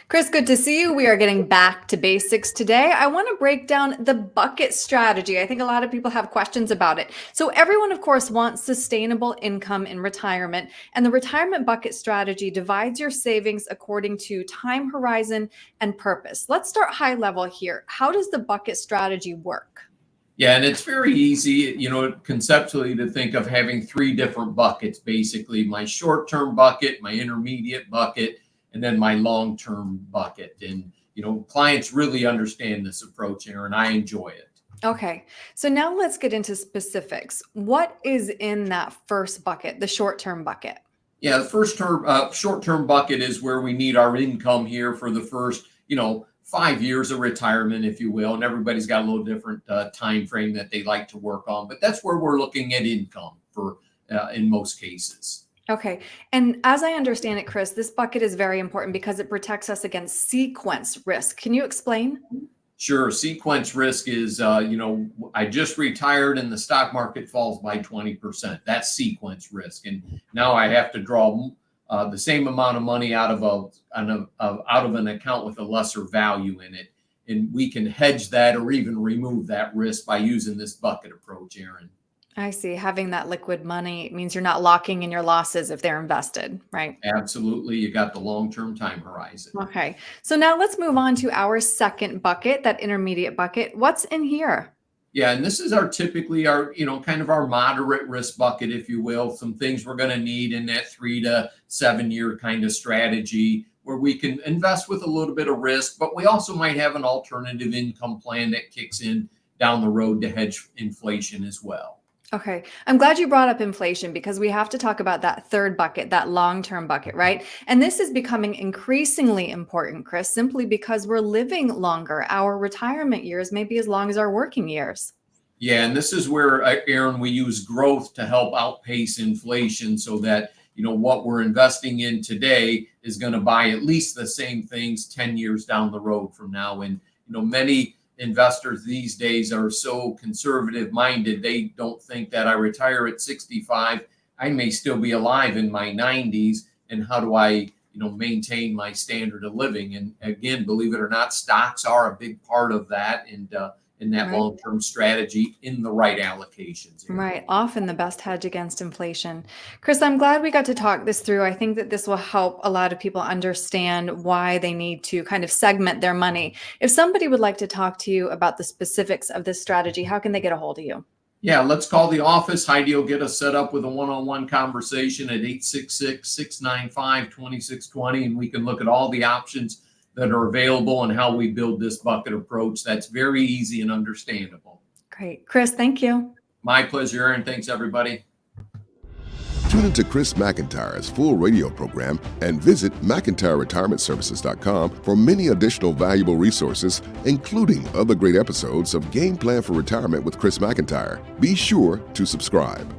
Chris, good to see you. We are getting back to basics today. I want to break down the bucket strategy. I think a lot of people have questions about it. So everyone, of course, wants sustainable income in retirement. And the retirement bucket strategy divides your savings according to time horizon and purpose. Let's start high level here. How does the bucket strategy work? Yeah, and it's very easy, conceptually to think of having three different buckets, basically my short-term bucket, my intermediate bucket, and then my long-term bucket. And, clients really understand this approach, Erin. I enjoy it. Okay, so now let's get into specifics. What is in that first bucket, the short-term bucket? Yeah, the short-term bucket is where we need our income here for the first, 5 years of retirement, if you will. And everybody's got a little different time frame that they like to work on. But that's where we're looking at income for in most cases. Okay. And as I understand it, Chris, this bucket is very important because it protects us against sequence risk. Can you explain? Sure. Sequence risk is, I just retired and the stock market falls by 20%. That's sequence risk. And now I have to draw the same amount of money out of an account with a lesser value in it. And we can hedge that or even remove that risk by using this bucket approach, Erin. I see. Having that liquid money means you're not locking in your losses if they're invested, right? Absolutely. You got the long-term time horizon. Okay. So now let's move on to our second bucket, that intermediate bucket. What's in here? Yeah, and this is typically our, kind of our moderate risk bucket, if you will, some things we're going to need in that 3 to 7 year kind of strategy where we can invest with a little bit of risk, but we also might have an alternative income plan that kicks in down the road to hedge inflation as well. Okay. I'm glad you brought up inflation because we have to talk about that third bucket, that long-term bucket, right? And this is becoming increasingly important, Chris, simply because we're living longer. Our retirement years may be as long as our working years. Yeah, and this is where, Erin, we use growth to help outpace inflation so that, what we're investing in today is going to buy at least the same things 10 years down the road from now. And, many investors these days are so conservative minded. They don't think that I retire at 65. I may still be alive in my 90s. And how do I, maintain my standard of living? And again, believe it or not, stocks are a big part of that. And in that Right. long-term strategy in the right allocations. Right. Often the best hedge against inflation. Chris, I'm glad we got to talk this through. I think that this will help a lot of people understand why they need to kind of segment their money. If somebody would like to talk to you about the specifics of this strategy, how can they get a hold of you? Yeah, let's call the office. Heidi will get us set up with a one-on-one conversation at 866-695-2620, and we can look at all the options that are available and how we build this bucket approach. That's very easy and understandable. Great. Chris, thank you. My pleasure, Erin. Thanks, everybody. Tune into Chris McIntire's full radio program and visit McIntireRetirementServices.com for many additional valuable resources, including other great episodes of Game Plan for Retirement with Chris McIntyre. Be sure to subscribe.